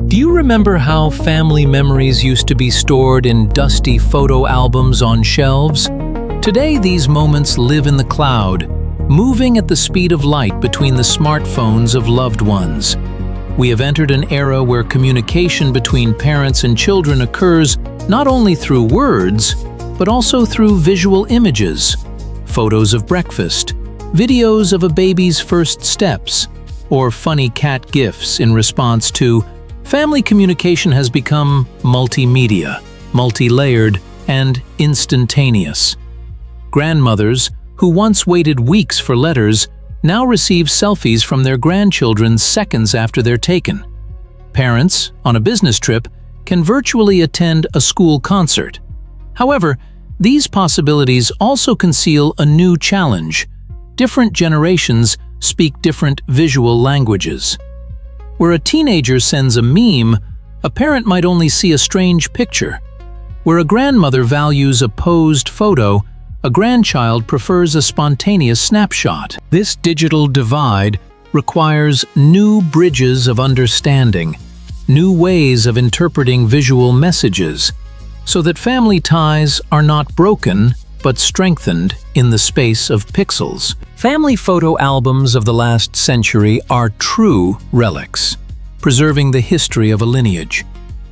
Do you remember how family memories used to be stored in dusty photo albums on shelves? Today, these moments live in the cloud, moving at the speed of light between the smartphones of loved ones. We have entered an era where communication between parents and children occurs not only through words, but also through visual images, photos of breakfast, videos of a baby's first steps, or funny cat GIFs in response to. Family communication has become multimedia, multi-layered, and instantaneous. Grandmothers, who once waited weeks for letters, now receive selfies from their grandchildren seconds after they're taken. Parents, on a business trip, can virtually attend a school concert. However, these possibilities also conceal a new challenge. Different generations speak different visual languages. Where a teenager sends a meme, a parent might only see a strange picture. Where a grandmother values a posed photo, a grandchild prefers a spontaneous snapshot. This digital divide requires new bridges of understanding, new ways of interpreting visual messages, so that family ties are not broken but strengthened in the space of pixels. Family photo albums of the last century are true relics, preserving the history of a lineage.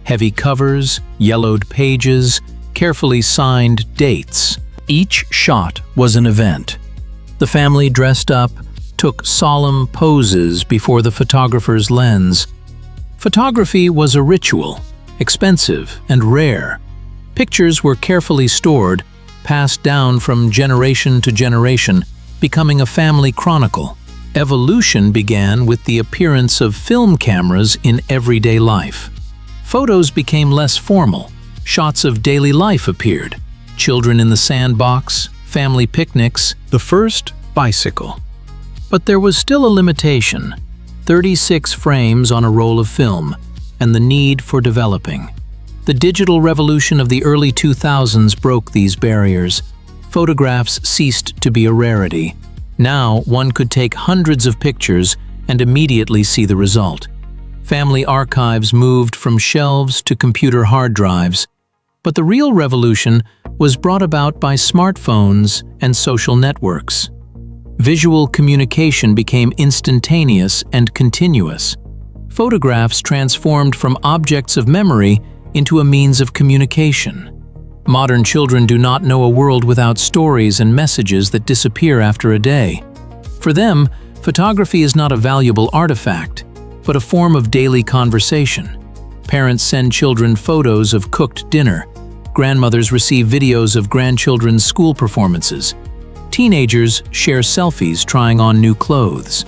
Heavy covers, yellowed pages, carefully signed dates. Each shot was an event. The family dressed up, took solemn poses before the photographer's lens. Photography was a ritual, expensive and rare. Pictures were carefully stored, passed down from generation to generation, becoming a family chronicle. Evolution began with the appearance of film cameras in everyday life. Photos became less formal. Shots of daily life appeared. Children in the sandbox, family picnics, the first bicycle. But there was still a limitation: 36 frames on a roll of film, and the need for developing. The digital revolution of the early 2000s broke these barriers. Photographs ceased to be a rarity. Now, one could take hundreds of pictures and immediately see the result. Family archives moved from shelves to computer hard drives. But the real revolution was brought about by smartphones and social networks. Visual communication became instantaneous and continuous. Photographs transformed from objects of memory into a means of communication. Modern children do not know a world without stories and messages that disappear after a day. For them, photography is not a valuable artifact, but a form of daily conversation. Parents send children photos of cooked dinner. Grandmothers receive videos of grandchildren's school performances. Teenagers share selfies trying on new clothes.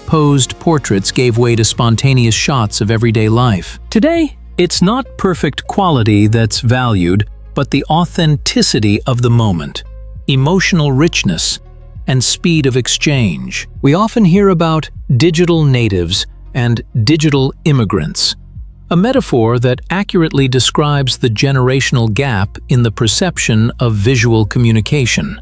Posed portraits gave way to spontaneous shots of everyday life. Today, it's not perfect quality that's valued, but the authenticity of the moment, emotional richness, and speed of exchange. We often hear about digital natives and digital immigrants, a metaphor that accurately describes the generational gap in the perception of visual communication.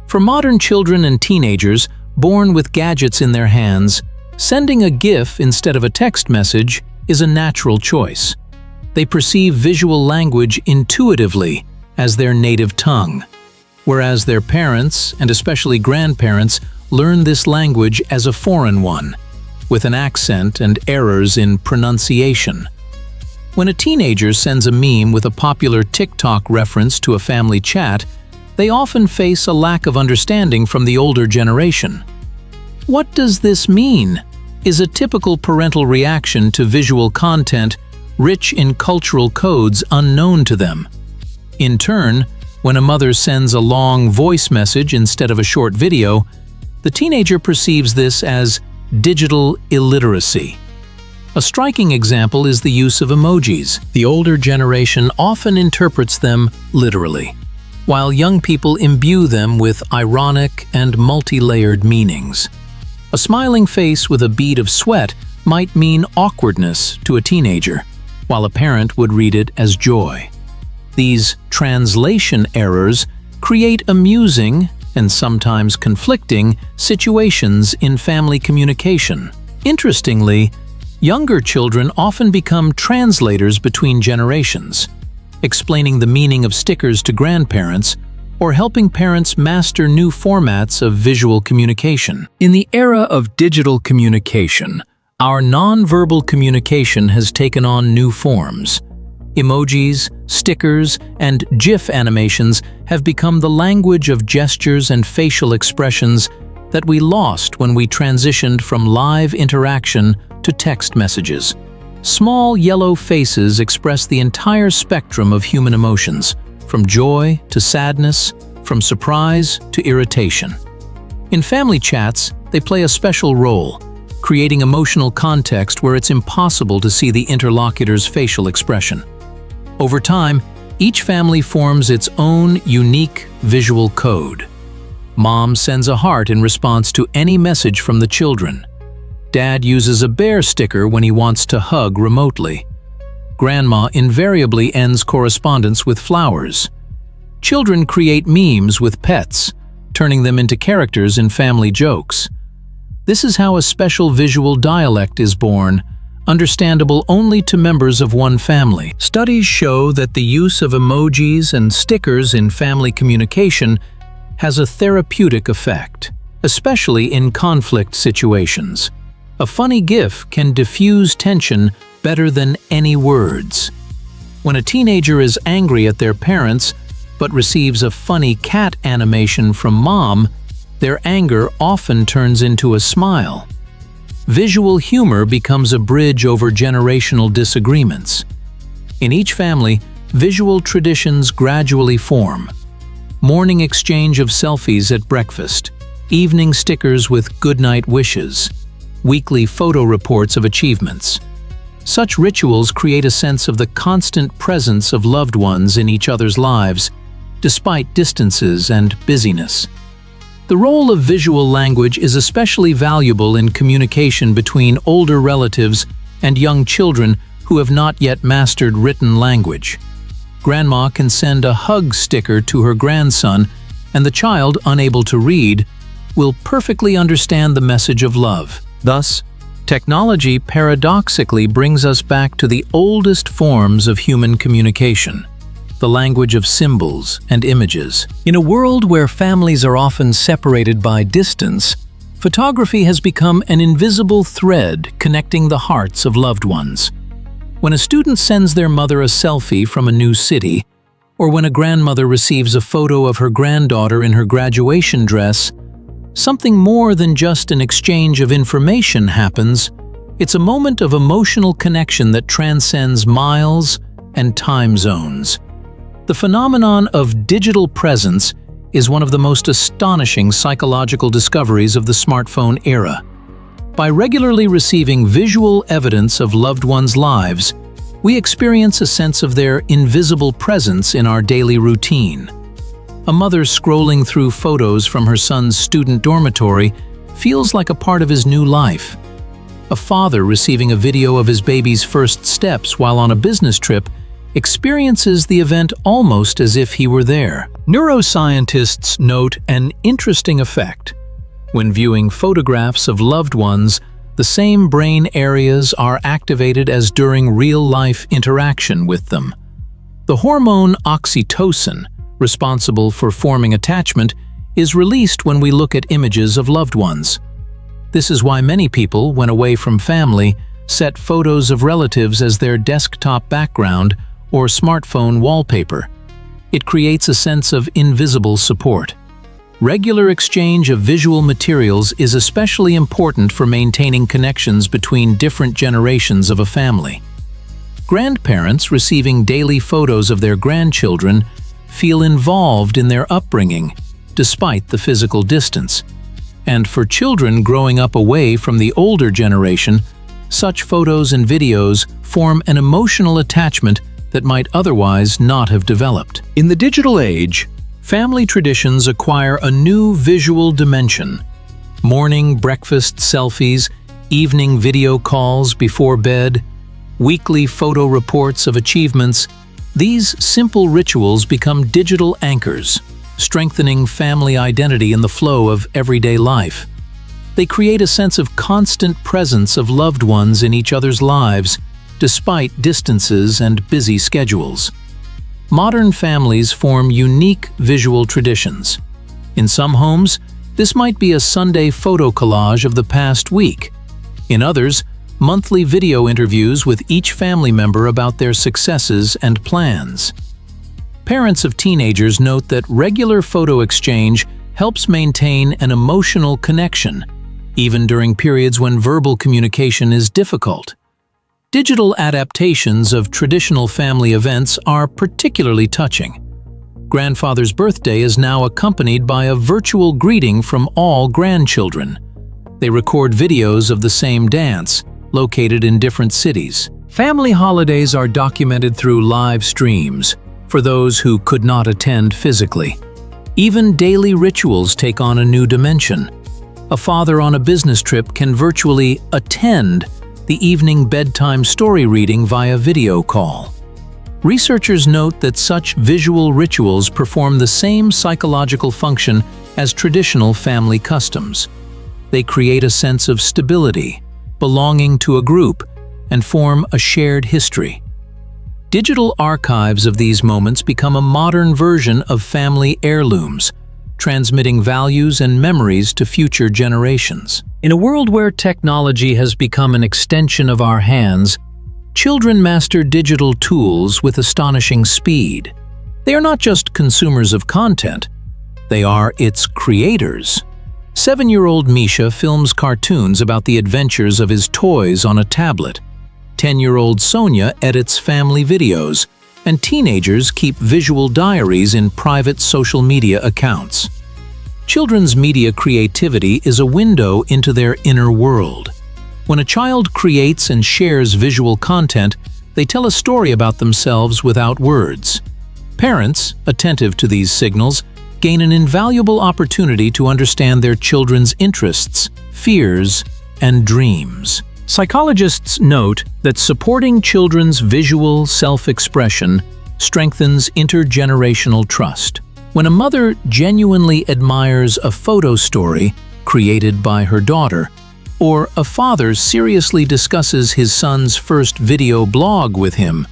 For modern children and teenagers born with gadgets in their hands, sending a GIF instead of a text message is a natural choice. They perceive visual language intuitively as their native tongue, whereas their parents, and especially grandparents, learn this language as a foreign one, with an accent and errors in pronunciation. When a teenager sends a meme with a popular TikTok reference to a family chat, they often face a lack of understanding from the older generation. What does this mean? Is a typical parental reaction to visual content rich in cultural codes unknown to them. In turn, when a mother sends a long voice message instead of a short video, the teenager perceives this as digital illiteracy. A striking example is the use of emojis. The older generation often interprets them literally, while young people imbue them with ironic and multi-layered meanings. A smiling face with a bead of sweat might mean awkwardness to a teenager, while a parent would read it as joy. These translation errors create amusing and sometimes conflicting situations in family communication. Interestingly, Younger children often become translators between generations, explaining the meaning of stickers to grandparents or helping parents master new formats of visual communication. In the era of digital communication, our nonverbal communication has taken on new forms. Emojis, stickers, and GIF animations have become the language of gestures and facial expressions that we lost when we transitioned from live interaction to text messages. Small yellow faces express the entire spectrum of human emotions, from joy to sadness, from surprise to irritation. In family chats, they play a special role, creating emotional context where it's impossible to see the interlocutor's facial expression. Over time, each family forms its own unique visual code. Mom sends a heart in response to any message from the children. Dad uses a bear sticker when he wants to hug remotely. Grandma invariably ends correspondence with flowers. Children create memes with pets, turning them into characters in family jokes. This is how a special visual dialect is born, understandable only to members of one family. Studies show that the use of emojis and stickers in family communication has a therapeutic effect, especially in conflict situations. A funny GIF can diffuse tension better than any words. When a teenager is angry at their parents but receives a funny cat animation from mom, their anger often turns into a smile. Visual humor becomes a bridge over generational disagreements. In each family, visual traditions gradually form. Morning exchange of selfies at breakfast, evening stickers with goodnight wishes, weekly photo reports of achievements. Such rituals create a sense of the constant presence of loved ones in each other's lives, despite distances and busyness. The role of visual language is especially valuable in communication between older relatives and young children who have not yet mastered written language. Grandma can send a hug sticker to her grandson, and the child, unable to read, will perfectly understand the message of love. Thus, technology paradoxically brings us back to the oldest forms of human communication, the language of symbols and images. In a world where families are often separated by distance, photography has become an invisible thread connecting the hearts of loved ones. When a student sends their mother a selfie from a new city, or when a grandmother receives a photo of her granddaughter in her graduation dress, something more than just an exchange of information happens. It's a moment of emotional connection that transcends miles and time zones. The phenomenon of digital presence is one of the most astonishing psychological discoveries of the smartphone era. By regularly receiving visual evidence of loved ones' lives, we experience a sense of their invisible presence in our daily routine. A mother scrolling through photos from her son's student dormitory feels like a part of his new life. A father receiving a video of his baby's first steps while on a business trip experiences the event almost as if he were there. Neuroscientists note an interesting effect. When viewing photographs of loved ones, the same brain areas are activated as during real-life interaction with them. The hormone oxytocin, responsible for forming attachment, is released when we look at images of loved ones. This is why many people, when away from family, set photos of relatives as their desktop background or smartphone wallpaper. It creates a sense of invisible support. Regular exchange of visual materials is especially important for maintaining connections between different generations of a family. Grandparents receiving daily photos of their grandchildren feel involved in their upbringing, despite the physical distance. And for children growing up away from the older generation, such photos and videos form an emotional attachment that might otherwise not have developed. In the digital age, family traditions acquire a new visual dimension. Morning breakfast selfies, evening video calls before bed, weekly photo reports of achievements, these simple rituals become digital anchors, strengthening family identity in the flow of everyday life. They create a sense of constant presence of loved ones in each other's lives, despite distances and busy schedules. Modern families form unique visual traditions. In some homes, this might be a Sunday photo collage of the past week. In others, monthly video interviews with each family member about their successes and plans. Parents of teenagers note that regular photo exchange helps maintain an emotional connection, even during periods when verbal communication is difficult. Digital adaptations of traditional family events are particularly touching. Grandfather's birthday is now accompanied by a virtual greeting from all grandchildren. They record videos of the same dance, located in different cities. Family holidays are documented through live streams for those who could not attend physically. Even daily rituals take on a new dimension. A father on a business trip can virtually attend the evening bedtime story reading via video call. Researchers note that such visual rituals perform the same psychological function as traditional family customs. They create a sense of stability, belonging to a group, and form a shared history. Digital archives of these moments become a modern version of family heirlooms, transmitting values and memories to future generations. In a world where technology has become an extension of our hands, children master digital tools with astonishing speed. They are not just consumers of content, they are its creators. 7-year-old Misha films cartoons about the adventures of his toys on a tablet. 10-year-old Sonia edits family videos, and teenagers keep visual diaries in private social media accounts. Children's media creativity is a window into their inner world. When a child creates and shares visual content, they tell a story about themselves without words. Parents, attentive to these signals, gain an invaluable opportunity to understand their children's interests, fears, and dreams. Psychologists note that supporting children's visual self-expression strengthens intergenerational trust. When a mother genuinely admires a photo story created by her daughter, or a father seriously discusses his son's first video blog with him,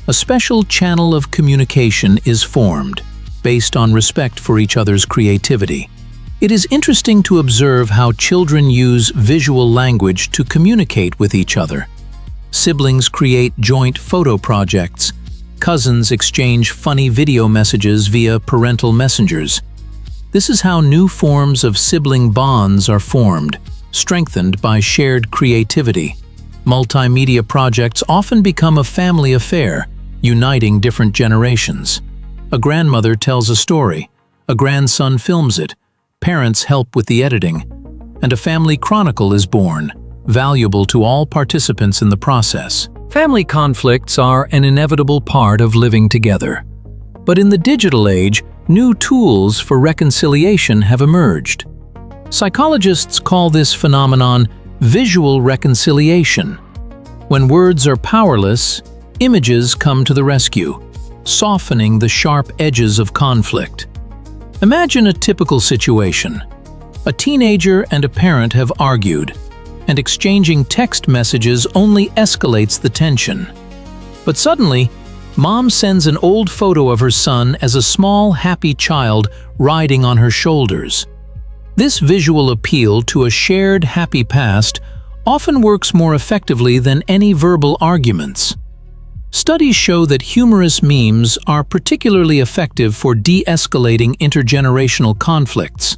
a special channel of communication is formed, based on respect for each other's creativity. It is interesting to observe how children use visual language to communicate with each other. Siblings create joint photo projects. Cousins exchange funny video messages via parental messengers. This is how new forms of sibling bonds are formed, strengthened by shared creativity. Multimedia projects often become a family affair, uniting different generations. A grandmother tells a story, a grandson films it, parents help with the editing, and a family chronicle is born, valuable to all participants in the process. Family conflicts are an inevitable part of living together. But in the digital age, new tools for reconciliation have emerged. Psychologists call this phenomenon visual reconciliation. When words are powerless, images come to the rescue, softening the sharp edges of conflict. Imagine a typical situation. A teenager and a parent have argued, and exchanging text messages only escalates the tension. But suddenly, Mom sends an old photo of her son as a small, happy child riding on her shoulders. This visual appeal to a shared, happy past often works more effectively than any verbal arguments. Studies show that humorous memes are particularly effective for de-escalating intergenerational conflicts.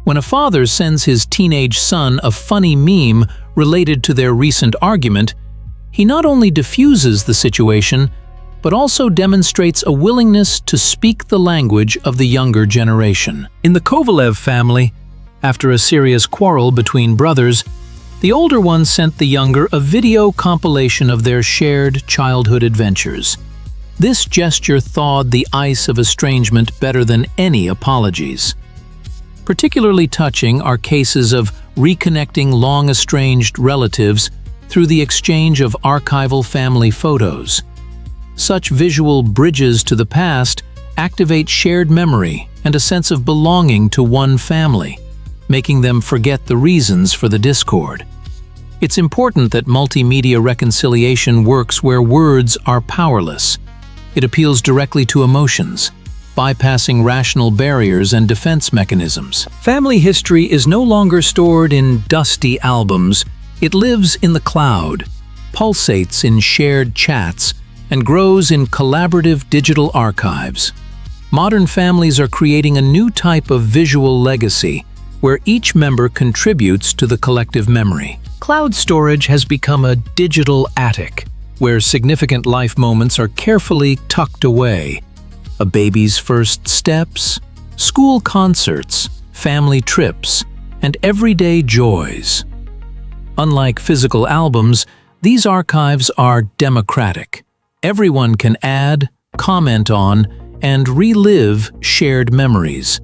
When a father sends his teenage son a funny meme related to their recent argument, he not only diffuses the situation, but also demonstrates a willingness to speak the language of the younger generation. In the Kovalev family, after a serious quarrel between brothers, the older one sent the younger a video compilation of their shared childhood adventures. This gesture thawed the ice of estrangement better than any apologies. Particularly touching are cases of reconnecting long-estranged relatives through the exchange of archival family photos. Such visual bridges to the past activate shared memory and a sense of belonging to one family. making them forget the reasons for the discord. It's important that multimedia reconciliation works where words are powerless. It appeals directly to emotions, bypassing rational barriers and defense mechanisms. Family history is no longer stored in dusty albums. It lives in the cloud, pulsates in shared chats, and grows in collaborative digital archives. Modern families are creating a new type of visual legacy, where each member contributes to the collective memory. Cloud storage has become a digital attic, where significant life moments are carefully tucked away. A baby's first steps, school concerts, family trips, and everyday joys. Unlike physical albums, these archives are democratic. Everyone can add, comment on, and relive shared memories.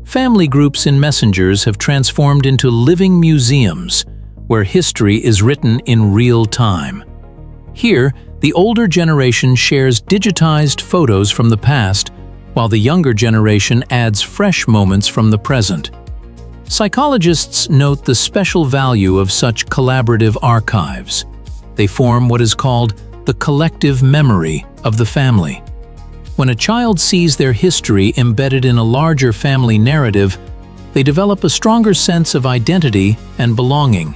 Family groups in messengers have transformed into living museums, where history is written in real time. Here, the older generation shares digitized photos from the past, while the younger generation adds fresh moments from the present. Psychologists note the special value of such collaborative archives. They form what is called the collective memory of the family. When a child sees their history embedded in a larger family narrative, they develop a stronger sense of identity and belonging.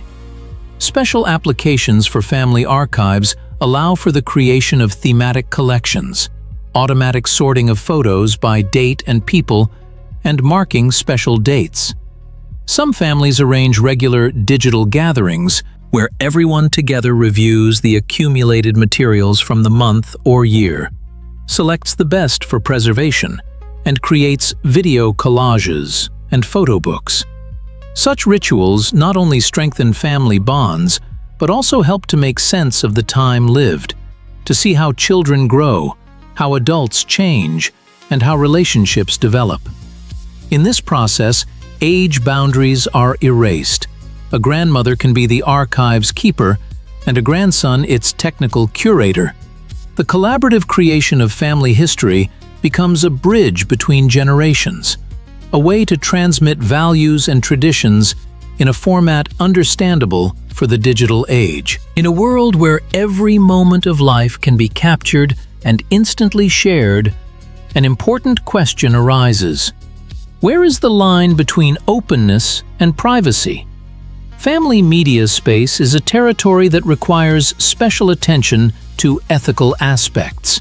Special applications for family archives allow for the creation of thematic collections, automatic sorting of photos by date and people, and marking special dates. Some families arrange regular digital gatherings where everyone together reviews the accumulated materials from the month or year, selects the best for preservation, and creates video collages and photo books. Such rituals not only strengthen family bonds, but also help to make sense of the time lived, to see how children grow, how adults change, and how relationships develop. In this process, age boundaries are erased. A grandmother can be the archive's keeper, and a grandson its technical curator. The collaborative creation of family history becomes a bridge between generations, a way to transmit values and traditions in a format understandable for the digital age. In a world where every moment of life can be captured and instantly shared, an important question arises. Where is the line between openness and privacy? Family media space is a territory that requires special attention to ethical aspects.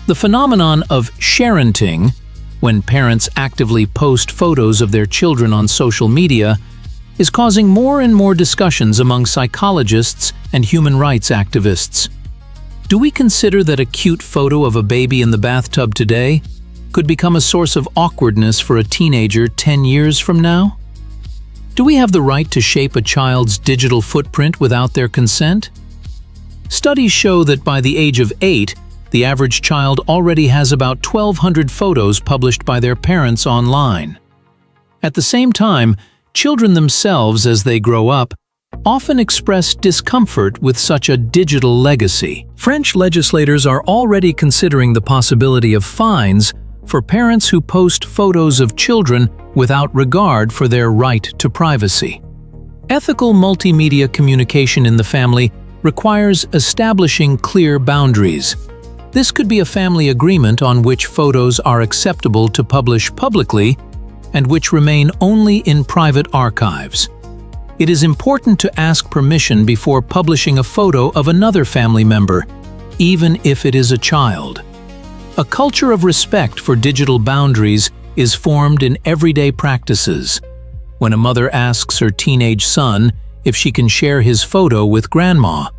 The phenomenon of sharenting, when parents actively post photos of their children on social media, is causing more and more discussions among psychologists and human rights activists. Do we consider that a cute photo of a baby in the bathtub today could become a source of awkwardness for a teenager 10 years from now? Do we have the right to shape a child's digital footprint without their consent? Studies show that by the age of 8, the average child already has about 1,200 photos published by their parents online. At the same time, children themselves, as they grow up, often express discomfort with such a digital legacy. French legislators are already considering the possibility of fines for parents who post photos of children without regard for their right to privacy. Ethical multimedia communication in the family requires establishing clear boundaries. This could be a family agreement on which photos are acceptable to publish publicly and which remain only in private archives. It is important to ask permission before publishing a photo of another family member, even if it is a child. A culture of respect for digital boundaries is formed in everyday practices. When a mother asks her teenage son if she can share his photo with grandma,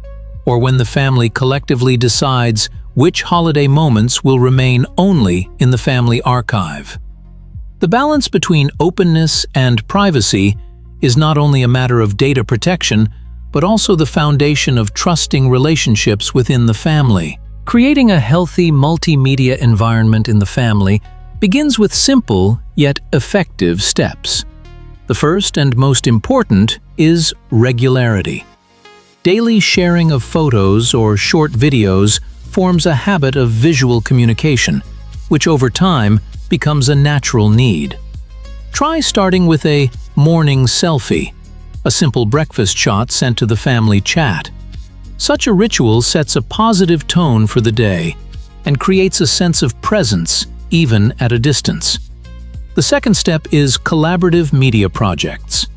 or when the family collectively decides which holiday moments will remain only in the family archive. The balance between openness and privacy is not only a matter of data protection, but also the foundation of trusting relationships within the family. Creating a healthy multimedia environment in the family begins with simple yet effective steps. The first and most important is regularity. Daily sharing of photos or short videos forms a habit of visual communication, which over time becomes a natural need. Try starting with a morning selfie, a simple breakfast shot sent to the family chat. Such a ritual sets a positive tone for the day and creates a sense of presence even at a distance. The second step is collaborative media projects,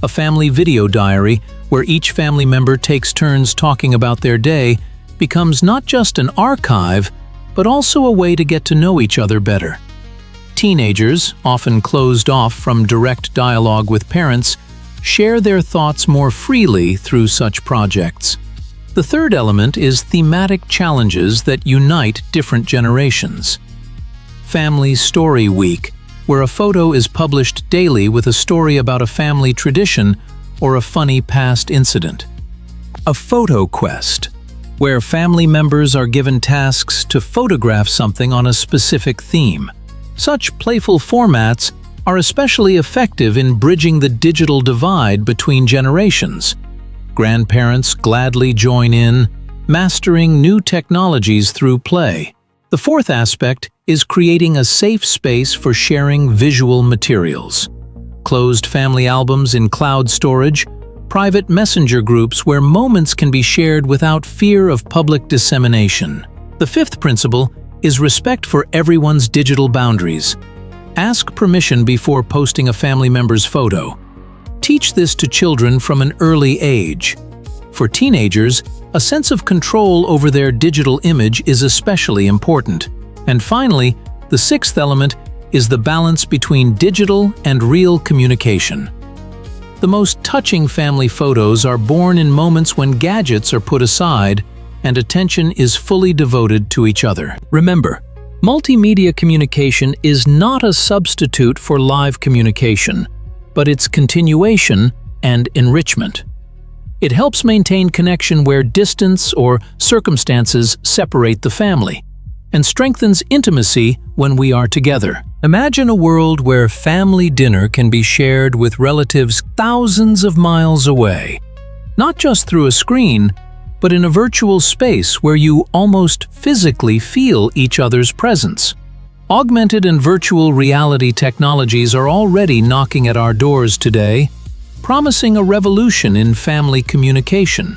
a family video diary where each family member takes turns talking about their day becomes not just an archive, but also a way to get to know each other better. Teenagers, often closed off from direct dialogue with parents, share their thoughts more freely through such projects. The third element is thematic challenges that unite different generations. Family Story Week, where a photo is published daily with a story about a family tradition or a funny past incident. A Photo Quest, where family members are given tasks to photograph something on a specific theme. Such playful formats are especially effective in bridging the digital divide between generations. Grandparents gladly join in, mastering new technologies through play. The fourth aspect is creating a safe space for sharing visual materials. Closed family albums in cloud storage, private messenger groups where moments can be shared without fear of public dissemination. The fifth principle is respect for everyone's digital boundaries. Ask permission before posting a family member's photo. Teach this to children from an early age. For teenagers, a sense of control over their digital image is especially important. And finally, the sixth element is the balance between digital and real communication. The most touching family photos are born in moments when gadgets are put aside and attention is fully devoted to each other. Remember, multimedia communication is not a substitute for live communication, but its continuation and enrichment. It helps maintain connection where distance or circumstances separate the family, and strengthens intimacy when we are together. Imagine a world where family dinner can be shared with relatives thousands of miles away, not just through a screen, but in a virtual space where you almost physically feel each other's presence. Augmented and virtual reality technologies are already knocking at our doors today, promising a revolution in family communication.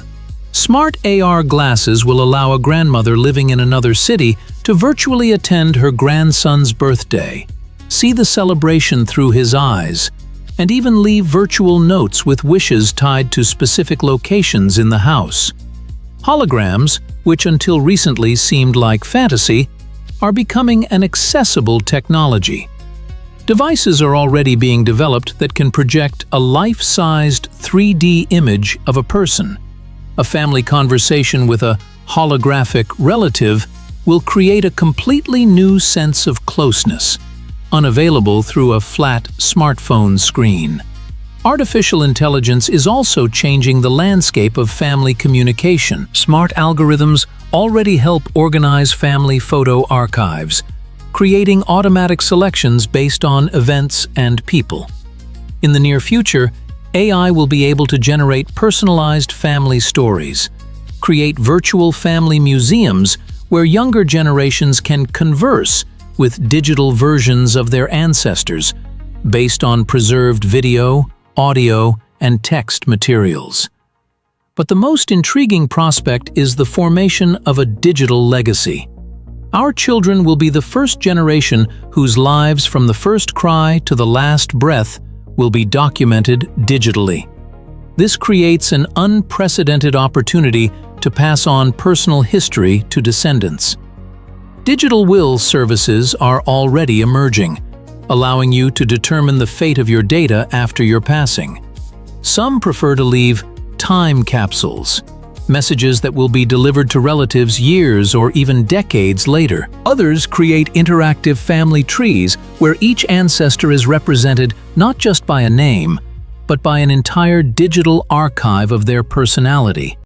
Smart AR glasses will allow a grandmother living in another city to virtually attend her grandson's birthday, see the celebration through his eyes, and even leave virtual notes with wishes tied to specific locations in the house. Holograms, which until recently seemed like fantasy, are becoming an accessible technology. Devices are already being developed that can project a life-sized 3D image of a person. A family conversation with a holographic relative will create a completely new sense of closeness, unavailable through a flat smartphone screen. Artificial intelligence is also changing the landscape of family communication. Smart algorithms already help organize family photo archives, creating automatic selections based on events and people. In the near future, AI will be able to generate personalized family stories, create virtual family museums where younger generations can converse with digital versions of their ancestors based on preserved video, audio, and text materials. But the most intriguing prospect is the formation of a digital legacy. Our children will be the first generation whose lives from the first cry to the last breath will be documented digitally. This creates an unprecedented opportunity to pass on personal history to descendants. Digital will services are already emerging, allowing you to determine the fate of your data after your passing. Some prefer to leave time capsules, messages that will be delivered to relatives years or even decades later. Others create interactive family trees where each ancestor is represented not just by a name, but by an entire digital archive of their personality.